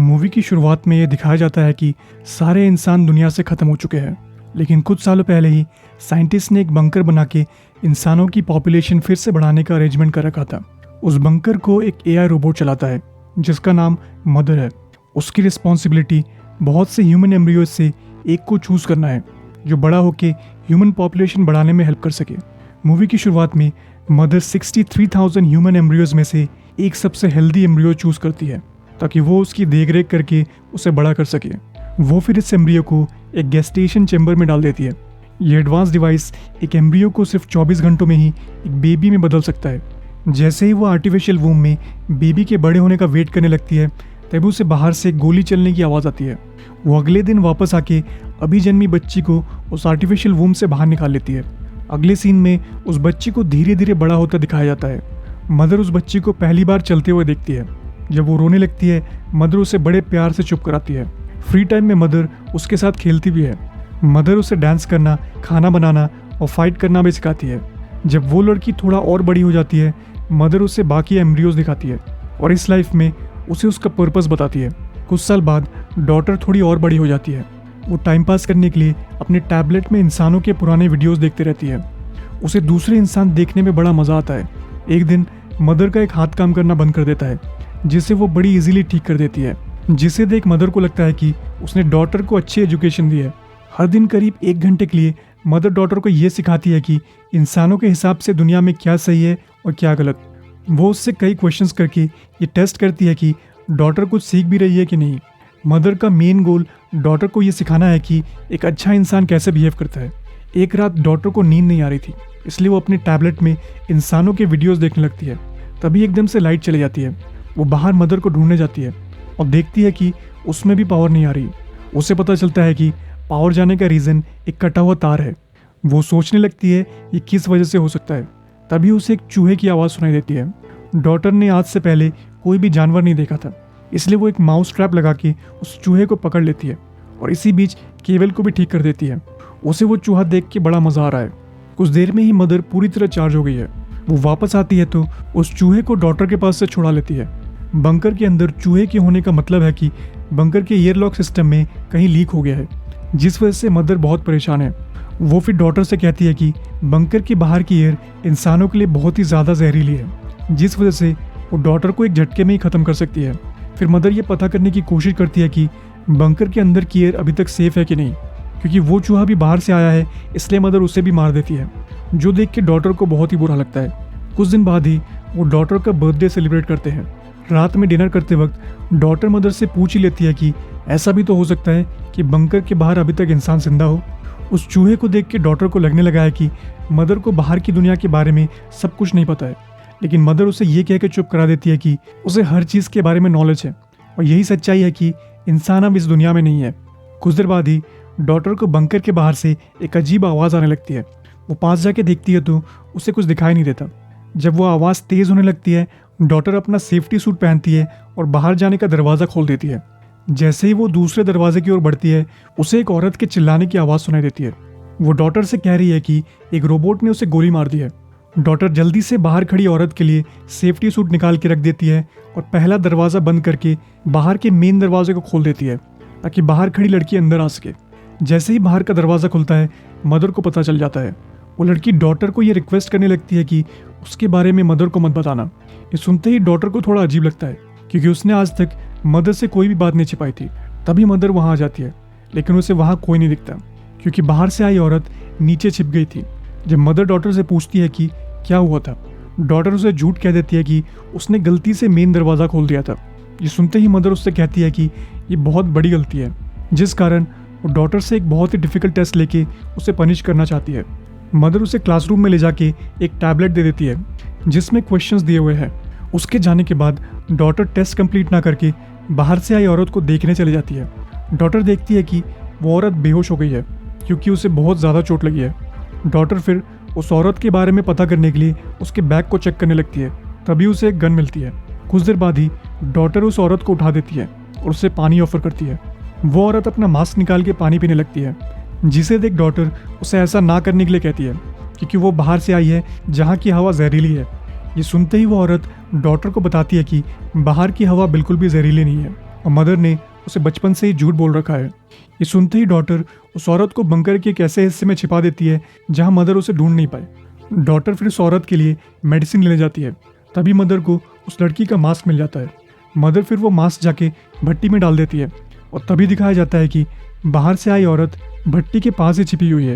Movie की शुरुआत में ये दिखाया जाता है कि सारे इंसान दुनिया से ख़त्म हो चुके हैं, लेकिन कुछ सालों पहले ही साइंटिस्ट ने एक बंकर बना के इंसानों की पॉपुलेशन फिर से बढ़ाने का अरेंजमेंट कर रखा था। उस बंकर को एक एआई रोबोट चलाता है जिसका नाम मदर है। उसकी रिस्पॉन्सिबिलिटी बहुत से ह्यूमन एम्ब्रियोज से एक को चूज़ करना है जो बड़ा होके ह्यूमन पॉपुलेशन बढ़ाने में हेल्प कर सके। मूवी की शुरुआत में मदर 63,000 ह्यूमन एम्ब्रियोज में से एक सबसे हेल्दी एम्ब्रियो चूज़ करती है ताकि वो उसकी देखरेख करके उसे बड़ा कर सके। वो फिर इस एम्ब्रियो को एक गेस्टेशन चैम्बर में डाल देती है। ये एडवांस डिवाइस एक एम्ब्रियो को सिर्फ 24 घंटों में ही एक बेबी में बदल सकता है। जैसे ही वो आर्टिफिशियल वूम में बेबी के बड़े होने का वेट करने लगती है तभी उसे बाहर से गोली चलने की आवाज़ आती है। वो अगले दिन वापस आके अभी जन्मी बच्ची को उस आर्टिफिशियल वूम से बाहर निकाल लेती है। अगले सीन में उस बच्ची को धीरे धीरे बड़ा होता दिखाया जाता है। मदर उस बच्ची को पहली बार चलते हुए देखती है। जब वो रोने लगती है मदर उसे बड़े प्यार से चुप कराती है। फ्री टाइम में मदर उसके साथ खेलती भी है। मदर उसे डांस करना, खाना बनाना और फाइट करना भी सिखाती है। जब वो लड़की थोड़ा और बड़ी हो जाती है मदर उसे बाकी एम्ब्रियोज दिखाती है और इस लाइफ में उसे उसका पर्पस बताती है। कुछ साल बाद डॉटर थोड़ी और बड़ी हो जाती है। वो टाइम पास करने के लिए अपने टैबलेट में इंसानों के पुराने वीडियोस देखते रहती है। उसे दूसरे इंसान देखने में बड़ा मज़ा आता है। एक दिन मदर का एक हाथ काम करना बंद कर देता है जिसे वो बड़ी इजीली ठीक कर देती है, जिसे देख मदर को लगता है कि उसने डॉटर को अच्छी एजुकेशन दी है। हर दिन करीब 1 घंटे के लिए मदर डॉटर को ये सिखाती है कि इंसानों के हिसाब से दुनिया में क्या सही है और क्या गलत। वो उससे कई क्वेश्चंस करके ये टेस्ट करती है कि डॉटर कुछ सीख भी रही है कि नहीं। मदर का मेन गोल डॉटर को ये सिखाना है कि एक अच्छा इंसान कैसे बिहेव करता है। एक रात डॉटर को नींद नहीं आ रही थी, इसलिए वो अपने टैबलेट में इंसानों के वीडियोस देखने लगती है। तभी एकदम से लाइट चली जाती है। वो बाहर मदर को ढूंढने जाती है और देखती है कि उसमें भी पावर नहीं आ रही। उसे पता चलता है कि पावर जाने का रीज़न एक कटा हुआ तार है। वो सोचने लगती है ये किस वजह से हो सकता है। तभी उसे एक चूहे की आवाज़ सुनाई देती है। डॉटर ने आज से पहले कोई भी जानवर नहीं देखा था, इसलिए वो एक माउस ट्रैप लगा के उस चूहे को पकड़ लेती है और इसी बीच केवल को भी ठीक कर देती है। उसे वो चूहा देख के बड़ा मज़ा आ रहा है। कुछ देर में ही मदर पूरी तरह चार्ज हो गई है। वो वापस आती है तो उस चूहे को डॉटर के पास से छुड़ा लेती है। बंकर के अंदर चूहे के होने का मतलब है कि बंकर के एयरलॉक सिस्टम में कहीं लीक हो गया है, जिस वजह से मदर बहुत परेशान है। वो फिर डॉटर से कहती है कि बंकर के बाहर की एयर इंसानों के लिए बहुत ही ज़्यादा जहरीली है, जिस वजह से वो डॉटर को एक झटके में ही ख़त्म कर सकती है। फिर मदर ये पता करने की कोशिश करती है कि बंकर के अंदर की एयर अभी तक सेफ है कि नहीं, क्योंकि वो चूहा भी बाहर से आया है, इसलिए मदर उसे भी मार देती है, जो देख के डॉटर को बहुत ही बुरा लगता है। कुछ दिन बाद ही वो डॉटर का बर्थडे सेलिब्रेट करते हैं। रात में डिनर करते वक्त डॉटर मदर से पूछ ही लेती है कि ऐसा भी तो हो सकता है कि बंकर के बाहर अभी तक इंसान जिंदा हो। उस चूहे को देख के डॉटर को लगने लगा है कि मदर को बाहर की दुनिया के बारे में सब कुछ नहीं पता है, लेकिन मदर उसे ये कह के चुप करा देती है कि उसे हर चीज़ के बारे में नॉलेज है और यही सच्चाई है कि इंसान अब इस दुनिया में नहीं है। कुछ देर बाद ही डॉटर को बंकर के बाहर से एक अजीब आवाज़ आने लगती है। वो पास जाके देखती है तो उसे कुछ दिखाई नहीं देता। जब वो आवाज़ तेज़ होने लगती है डॉटर अपना सेफ्टी सूट पहनती है और बाहर जाने का दरवाज़ा खोल देती है। जैसे ही वो दूसरे दरवाजे की ओर बढ़ती है उसे एक औरत के चिल्लाने की आवाज़ सुनाई देती है। वो डॉटर से कह रही है कि एक रोबोट ने उसे गोली मार दी है। डॉटर जल्दी से बाहर खड़ी औरत के लिए सेफ्टी सूट निकाल के रख देती है और पहला दरवाज़ा बंद करके बाहर के मेन दरवाजे को खोल देती है ताकि बाहर खड़ी लड़की अंदर आ सके। जैसे ही बाहर का दरवाज़ा खुलता है मदर को पता चल जाता है। वो लड़की डॉटर को ये रिक्वेस्ट करने लगती है कि उसके बारे में मदर को मत बताना। ये सुनते ही डॉटर को थोड़ा अजीब लगता है, क्योंकि उसने आज तक मदर से कोई भी बात नहीं छिपाई थी। तभी मदर वहाँ आ जाती है, लेकिन उसे वहाँ कोई नहीं दिखता, क्योंकि बाहर से आई औरत नीचे छिप गई थी। जब मदर डॉटर से पूछती है कि क्या हुआ था, डॉटर उसे झूठ कह देती है कि उसने गलती से मेन दरवाज़ा खोल दिया था। ये सुनते ही मदर उससे कहती है कि ये बहुत बड़ी गलती है, जिस कारण वो डॉटर से एक बहुत ही डिफ़िकल्ट टेस्ट लेके उसे पनिश करना चाहती है। मदर उसे क्लासरूम में ले जाके एक टैबलेट दे देती है जिसमें क्वेश्चंस दिए हुए हैं। उसके जाने के बाद डॉटर टेस्ट कंप्लीट ना करके बाहर से आई औरत को देखने चली जाती है। डॉटर देखती है कि वो औरत बेहोश हो गई है क्योंकि उसे बहुत ज़्यादा चोट लगी है। डॉटर फिर उस औरत के बारे में पता करने के लिए उसके बैग को चेक करने लगती है। तभी उसे एक गन मिलती है। कुछ देर बाद ही डॉटर उस औरत को उठा देती है और उसे पानी ऑफर करती है। वो औरत अपना मास्क निकाल के पानी पीने लगती है, जिसे देख डॉटर उसे ऐसा ना करने के लिए कहती है क्योंकि वो बाहर से आई है जहाँ की हवा जहरीली है। ये सुनते ही वो औरत डॉटर को बताती है कि बाहर की हवा बिल्कुल भी जहरीली नहीं है। और मदर ने उसे बचपन से ही झूठ बोल रखा है। ये सुनते ही डॉटर उस औरत को बंकर के एक ऐसे हिस्से में छिपा देती है जहां मदर उसे ढूंढ नहीं पाए। डॉटर फिर उस औरत के लिए मेडिसिन लेने जाती है। तभी मदर को उस लड़की का मास्क मिल जाता है। मदर फिर वो मास्क जाके भट्टी में डाल देती है और तभी दिखाया जाता है कि बाहर से आई औरत भट्टी के पास ही छिपी हुई है।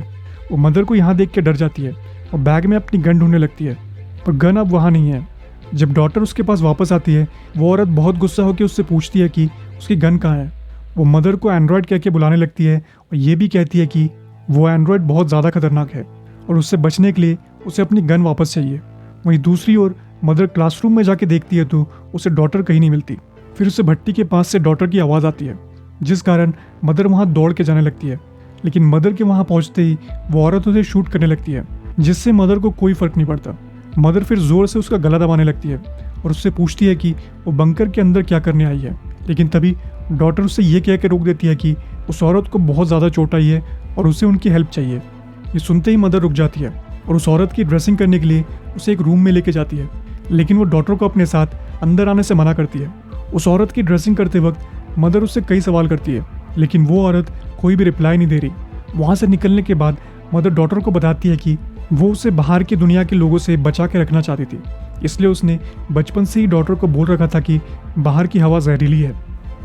वो मदर को यहाँ देख के डर जाती है और बैग में अपनी गन ढूंढने लगती है, पर गन अब वहाँ नहीं है। जब डॉटर उसके पास वापस आती है, वो औरत बहुत गुस्सा होकर उससे पूछती है कि उसकी गन कहाँ है। वो मदर को एंड्रॉयड कह के बुलाने लगती है और ये भी कहती है कि वो एंड्रॉयड बहुत ज़्यादा खतरनाक है और उससे बचने के लिए उसे अपनी गन वापस चाहिए। वहीं दूसरी ओर मदर क्लासरूम में जाके देखती है तो उसे डॉटर कहीं नहीं मिलती। फिर उसे भट्टी के पास से डॉटर की आवाज़ आती है, जिस कारण मदर वहाँ दौड़ के जाने लगती है। लेकिन मदर के वहाँ पहुँचते ही वो औरत उसे शूट करने लगती है, जिससे मदर को कोई फर्क नहीं पड़ता। मदर फिर जोर से उसका गला दबाने लगती है और उससे पूछती है कि वो बंकर के अंदर क्या करने आई है। लेकिन तभी डॉटर उससे ये कह के रोक देती है कि उस औरत को बहुत ज़्यादा चोट आई है और उसे उनकी हेल्प चाहिए। ये सुनते ही मदर रुक जाती है और उस औरत की ड्रेसिंग करने के लिए उसे एक रूम में लेके जाती है, लेकिन वो डॉटर को अपने साथ अंदर आने से मना करती है। उस औरत की ड्रेसिंग करते वक्त मदर उससे कई सवाल करती है, लेकिन वो औरत कोई भी रिप्लाई नहीं दे रही। वहाँ से निकलने के बाद मदर डॉटर को बताती है कि वो उसे बाहर की दुनिया के लोगों से बचा के रखना चाहती थी, इसलिए उसने बचपन से ही डॉटर को बोल रखा था कि बाहर की हवा जहरीली है।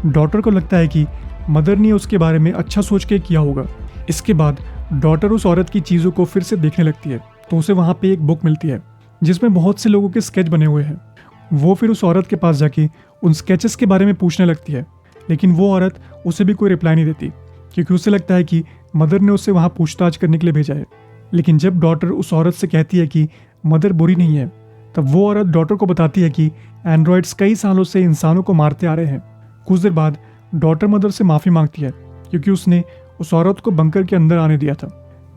डॉटर को लगता है कि मदर ने उसके बारे में अच्छा सोच के किया होगा। इसके बाद डॉटर उस औरत की चीज़ों को फिर से देखने लगती है तो उसे वहाँ पे एक बुक मिलती है जिसमें बहुत से लोगों के स्केच बने हुए हैं। वो फिर उस औरत के पास जाके उन स्केचेस के बारे में पूछने लगती है, लेकिन वो औरत उसे भी कोई रिप्लाई नहीं देती क्योंकि उसे लगता है कि मदर ने उसे वहाँ पूछताछ करने के लिए भेजा है। लेकिन जब डॉटर उस औरत से कहती है कि मदर बुरी नहीं है, तब वो औरत डॉटर को बताती है कि एंड्रॉयड्स कई सालों से इंसानों को मारते आ रहे हैं। कुछ देर बाद डॉटर मदर से माफ़ी मांगती है क्योंकि उसने उस औरत को बंकर के अंदर आने दिया था।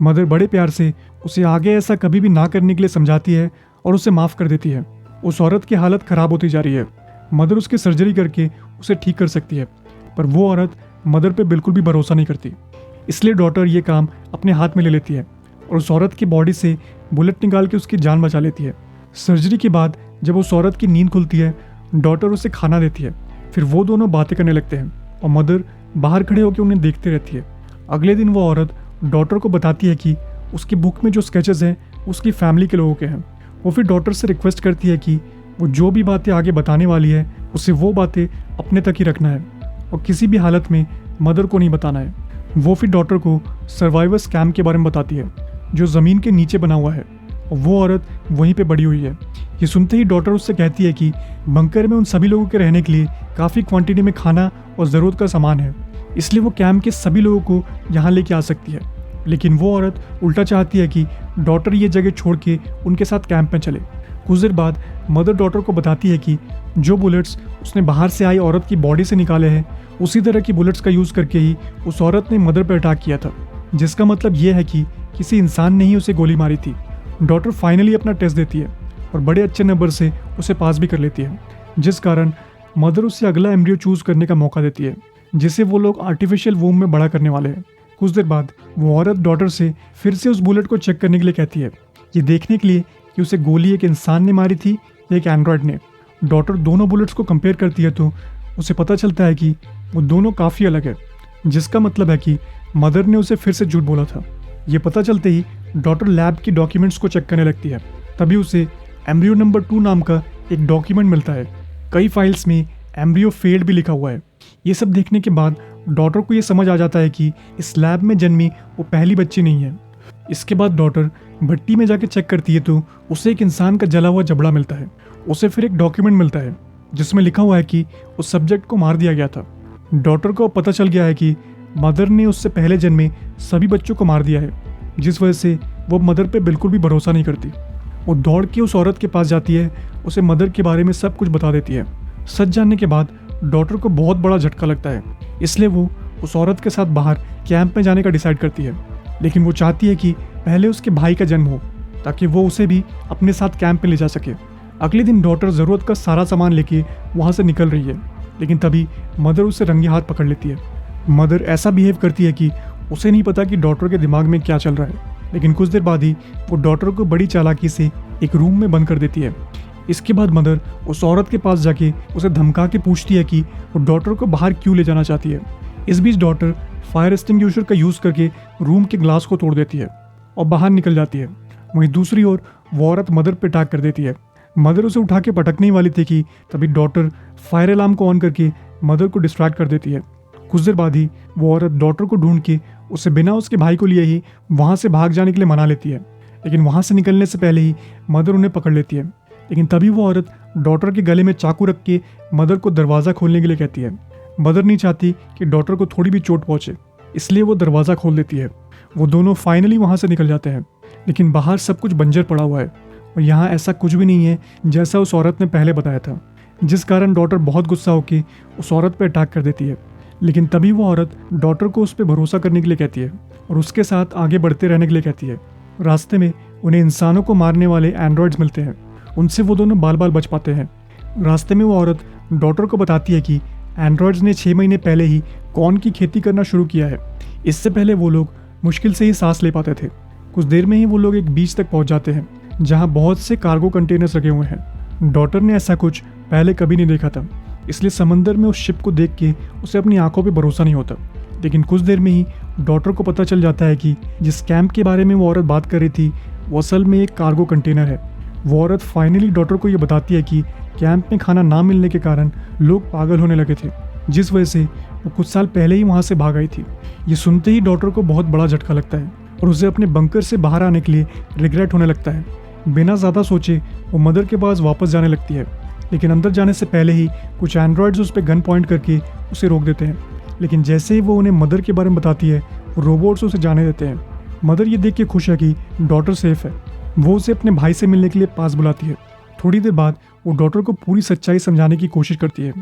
मदर बड़े प्यार से उसे आगे ऐसा कभी भी ना करने के लिए समझाती है और उसे माफ़ कर देती है। उस औरत की हालत ख़राब होती जा रही है। मदर उसकी सर्जरी करके उसे ठीक कर सकती है, पर वो औरत मदर पे बिल्कुल भी भरोसा नहीं करती। इसलिए डॉटर ये काम अपने हाथ में ले लेती है और उस औरत की बॉडी से बुलेट निकाल के उसकी जान बचा लेती है। सर्जरी के बाद जब उस औरत की नींद खुलती है, डॉटर उसे खाना देती है। फिर वो दोनों बातें करने लगते हैं और मदर बाहर खड़े होकर उन्हें देखते रहती है। अगले दिन वो औरत डॉटर को बताती है कि उसकी बुक में जो स्केचेस हैं उसकी फैमिली के लोगों के हैं। वो फिर डॉटर से रिक्वेस्ट करती है कि वो जो भी बातें आगे बताने वाली है उसे वो बातें अपने तक ही रखना है और किसी भी हालत में मदर को नहीं बताना है। वो फिर डॉटर को सर्वाइवर्स कैंप के बारे में बताती है जो ज़मीन के नीचे बना हुआ है और वो औरत वहीं पे बड़ी हुई है। ये सुनते ही डॉटर उससे कहती है कि बंकर में उन सभी लोगों के रहने के लिए काफ़ी क्वांटिटी में खाना और ज़रूरत का सामान है, इसलिए वो कैंप के सभी लोगों को यहाँ लेके आ सकती है। लेकिन वो औरत उल्टा चाहती है कि डॉटर ये जगह छोड़ के उनके साथ कैंप में चले। कुछ देर बाद मदर डॉटर को बताती है कि जो बुलेट्स उसने बाहर से आई औरत की बॉडी से निकाले हैं उसी तरह की बुलेट्स का यूज़ करके ही उस औरत ने मदर पर अटैक किया था, जिसका मतलब ये है कि किसी इंसान ने ही उसे गोली मारी थी। डॉटर फाइनली अपना टेस्ट देती है और बड़े अच्छे नंबर से उसे पास भी कर लेती है, जिस कारण मदर उससे अगला एम्ब्रियो चूज़ करने का मौका देती है जिसे वो लोग आर्टिफिशियल वूम में बड़ा करने वाले हैं। कुछ देर बाद वो औरत डॉटर से फिर से उस बुलेट को चेक करने के लिए कहती है, ये देखने के लिए कि उसे गोली एक इंसान ने मारी थी या एक एंड्रॉयड ने। डॉटर दोनों बुलेट्स को कंपेयर करती है तो उसे पता चलता है कि वो दोनों काफ़ी अलग है, जिसका मतलब है कि मदर ने उसे फिर से झूठ बोला था। ये पता चलते ही डॉटर लैब की डॉक्यूमेंट्स को चेक करने लगती है। तभी उसे एम्ब्रियो नंबर 2 नाम का एक डॉक्यूमेंट मिलता है। कई फाइल्स में एम्ब्रियो फेल्ड भी लिखा हुआ है। ये सब देखने के बाद डॉटर को ये समझ आ जाता है कि इस लैब में जन्मी वो पहली बच्ची नहीं है। इसके बाद डॉटर भट्टी में जाके चेक करती है तो उसे एक इंसान का जला हुआ जबड़ा मिलता है। उसे फिर एक डॉक्यूमेंट मिलता है जिसमें लिखा हुआ है कि उस सब्जेक्ट को मार दिया गया था। डॉटर को पता चल गया है कि मदर ने उससे पहले जन्मे सभी बच्चों को मार दिया है, जिस वजह से वो मदर पे बिल्कुल भी भरोसा नहीं करती। वो दौड़ के उस औरत के पास जाती है, उसे मदर के बारे में सब कुछ बता देती है। सच जानने के बाद डॉटर को बहुत बड़ा झटका लगता है, इसलिए वो उस औरत के साथ बाहर कैंप में जाने का डिसाइड करती है। लेकिन वो चाहती है कि पहले उसके भाई का जन्म हो ताकि वो उसे भी अपने साथ कैंप में ले जा सके। अगले दिन डॉटर ज़रूरत का सारा सामान लेके वहाँ से निकल रही है, लेकिन तभी मदर उसे रंगे हाथ पकड़ लेती है। मदर ऐसा बिहेव करती है कि उसे नहीं पता कि डॉटर के दिमाग में क्या चल रहा है, लेकिन कुछ देर बाद ही वो डॉटर को बड़ी चालाकी से एक रूम में बंद कर देती है। इसके बाद मदर उस औरत के पास जाके उसे धमका के पूछती है कि वो डॉटर को बाहर क्यों ले जाना चाहती है। इस बीच डॉटर फायर एक्सटिंग्विशर का यूज करके रूम के ग्लास को तोड़ देती है और बाहर निकल जाती है। वहीं दूसरी ओर वो औरत मदर पे अटैक कर देती है। मदर उसे उठा के पटकने वाली थी कि तभी डॉटर फायर अलार्म को ऑन करके मदर को डिस्ट्रैक्ट कर देती है। कुछ देर बाद ही वो औरत डॉटर को ढूंढ के उसे बिना उसके भाई को लिए ही वहां से भाग जाने के लिए मना लेती है, लेकिन वहां से निकलने से पहले ही मदर उन्हें पकड़ लेती है। लेकिन तभी वो औरत डॉटर के गले में चाकू रख के मदर को दरवाज़ा खोलने के लिए कहती है। मदर नहीं चाहती कि डॉटर को थोड़ी भी चोट पहुंचे, इसलिए वो दरवाज़ा खोल देती है। वो दोनों फाइनली वहां से निकल जाते हैं, लेकिन बाहर सब कुछ बंजर पड़ा हुआ है और यहाँ ऐसा कुछ भी नहीं है जैसा उस औरत ने पहले बताया था, जिस कारण डॉटर बहुत गुस्सा होकर उस औरत पर अटैक कर देती है। लेकिन तभी वो औरत डॉटर को उस पर भरोसा करने के लिए कहती है और उसके साथ आगे बढ़ते रहने के लिए कहती है। रास्ते में उन्हें इंसानों को मारने वाले एंड्रॉयड्स मिलते हैं, उनसे वो दोनों बाल बाल बच पाते हैं। रास्ते में वो औरत डॉटर को बताती है कि एंड्रॉयड्स ने 6 महीने पहले ही कॉर्न की खेती करना शुरू किया है। इससे पहले वो लोग मुश्किल से ही सांस ले पाते थे। कुछ देर में ही वो लोग एक बीच तक पहुंच जाते हैं जहां बहुत से कार्गो कंटेनर्स रखे हुए हैं। डॉटर ने ऐसा कुछ पहले कभी नहीं देखा था, इसलिए समंदर में उस शिप को देख के उसे अपनी आंखों पे भरोसा नहीं होता। लेकिन कुछ देर में ही डॉटर को पता चल जाता है कि जिस कैंप के बारे में वो औरत बात कर रही थी वो असल में एक कार्गो कंटेनर है। वो औरत फाइनली डॉटर को ये बताती है कि कैंप में खाना ना मिलने के कारण लोग पागल होने लगे थे, जिस वजह से वो कुछ साल पहले ही वहाँ से भाग आई थी। ये सुनते ही डॉटर को बहुत बड़ा झटका लगता है और उसे अपने बंकर से बाहर आने के लिए रिग्रेट होने लगता है। बिना ज़्यादा सोचे वो मदर के पास वापस जाने लगती है, लेकिन अंदर जाने से पहले ही कुछ एंड्रॉयड्स उस पर गन पॉइंट करके उसे रोक देते हैं। लेकिन जैसे ही वो उन्हें मदर के बारे में बताती है, वो रोबोट्स उसे जाने देते हैं। मदर ये देख के खुश है कि डॉटर सेफ है। वो उसे अपने भाई से मिलने के लिए पास बुलाती है। थोड़ी देर बाद वो डॉटर को पूरी सच्चाई समझाने की कोशिश करती है।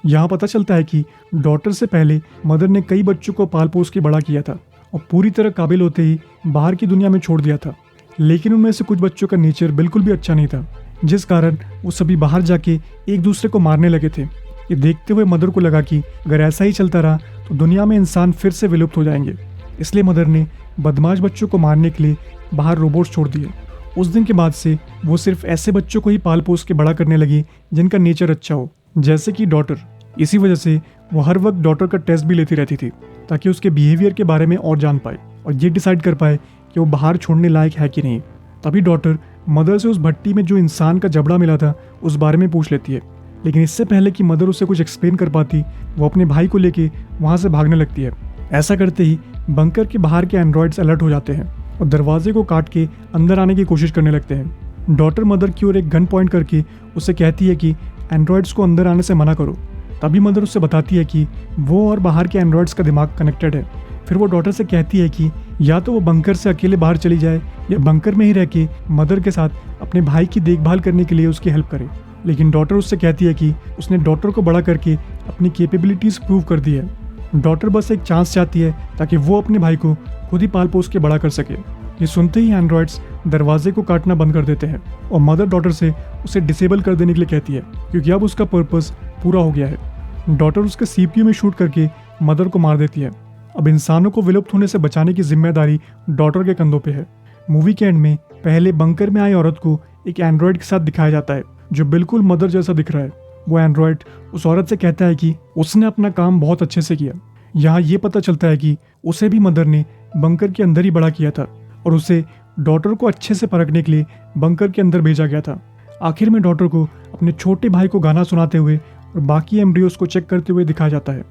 यहाँ पता चलता है कि डॉटर से पहले मदर ने कई बच्चों को पाल पोस के बड़ा किया था और पूरी तरह काबिल होते ही बाहर की दुनिया में छोड़ दिया था। लेकिन उनमें से कुछ बच्चों का नेचर बिल्कुल भी अच्छा नहीं था, जिस कारण वो सभी बाहर जाके एक दूसरे को मारने लगे थे। ये देखते हुए मदर को लगा कि अगर ऐसा ही चलता रहा तो दुनिया में इंसान फिर से विलुप्त हो जाएंगे। इसलिए मदर ने बदमाश बच्चों को मारने के लिए बाहर रोबोट्स छोड़ दिए। उस दिन के बाद से वो सिर्फ ऐसे बच्चों को ही पाल पोस के बड़ा करने लगी जिनका नेचर अच्छा हो, जैसे कि डॉटर। इसी वजह से वो हर वक्त डॉटर का टेस्ट भी लेती रहती थी ताकि उसके बिहेवियर के बारे में और जान पाए और ये डिसाइड कर पाए कि वो बाहर छोड़ने लायक है कि नहीं। तभी डॉटर मदर से उस भट्टी में जो इंसान का जबड़ा मिला था उस बारे में पूछ लेती है। लेकिन इससे पहले कि मदर उसे कुछ एक्सप्लेन कर पाती, वो अपने भाई को लेके वहाँ से भागने लगती है। ऐसा करते ही बंकर के बाहर के एंड्रॉयड्स अलर्ट हो जाते हैं और दरवाजे को काट के अंदर आने की कोशिश करने लगते हैं। डॉटर मदर की ओर एक गन पॉइंट करके उसे कहती है कि एंड्रॉयड्स को अंदर आने से मना करो। तभी मदर उससे बताती है कि वो और बाहर के एंड्रॉयड्स का दिमाग कनेक्टेड है। फिर वो डॉटर से कहती है कि या तो वो बंकर से अकेले बाहर चली जाए या बंकर में ही रह के मदर के साथ अपने भाई की देखभाल करने के लिए उसकी हेल्प करे। लेकिन डॉटर उससे कहती है कि उसने डॉटर को बड़ा करके अपनी कैपेबिलिटीज प्रूव कर दी है। डॉटर बस एक चांस चाहती है ताकि वो अपने भाई को खुद ही पाल पोस के बड़ा कर सके। ये सुनते ही एंड्रॉयड्स दरवाजे को काटना बंद कर देते हैं और मदर डॉटर से उसे डिसेबल कर देने के लिए कहती है, क्योंकि अब उसका पर्पस पूरा हो गया है। डॉटर उसके सीपीयू में शूट करके मदर को मार देती है। अब इंसानों को विलुप्त होने से बचाने की जिम्मेदारी डॉटर के कंधों पे है। मूवी के एंड में पहले बंकर में आई औरत को एक एंड्रॉयड के साथ दिखाया जाता है जो बिल्कुल मदर जैसा दिख रहा है। वो एंड्रॉयड उस औरत से कहता है कि उसने अपना काम बहुत अच्छे से किया। यहाँ ये पता चलता है कि उसे भी मदर ने बंकर के अंदर ही बड़ा किया था और उसे डॉटर को अच्छे से परखने के लिए बंकर के अंदर भेजा गया था। आखिर में डॉटर को अपने छोटे भाई को गाना सुनाते हुए और बाकी एम्ब्रियोस को चेक करते हुए दिखाया जाता है।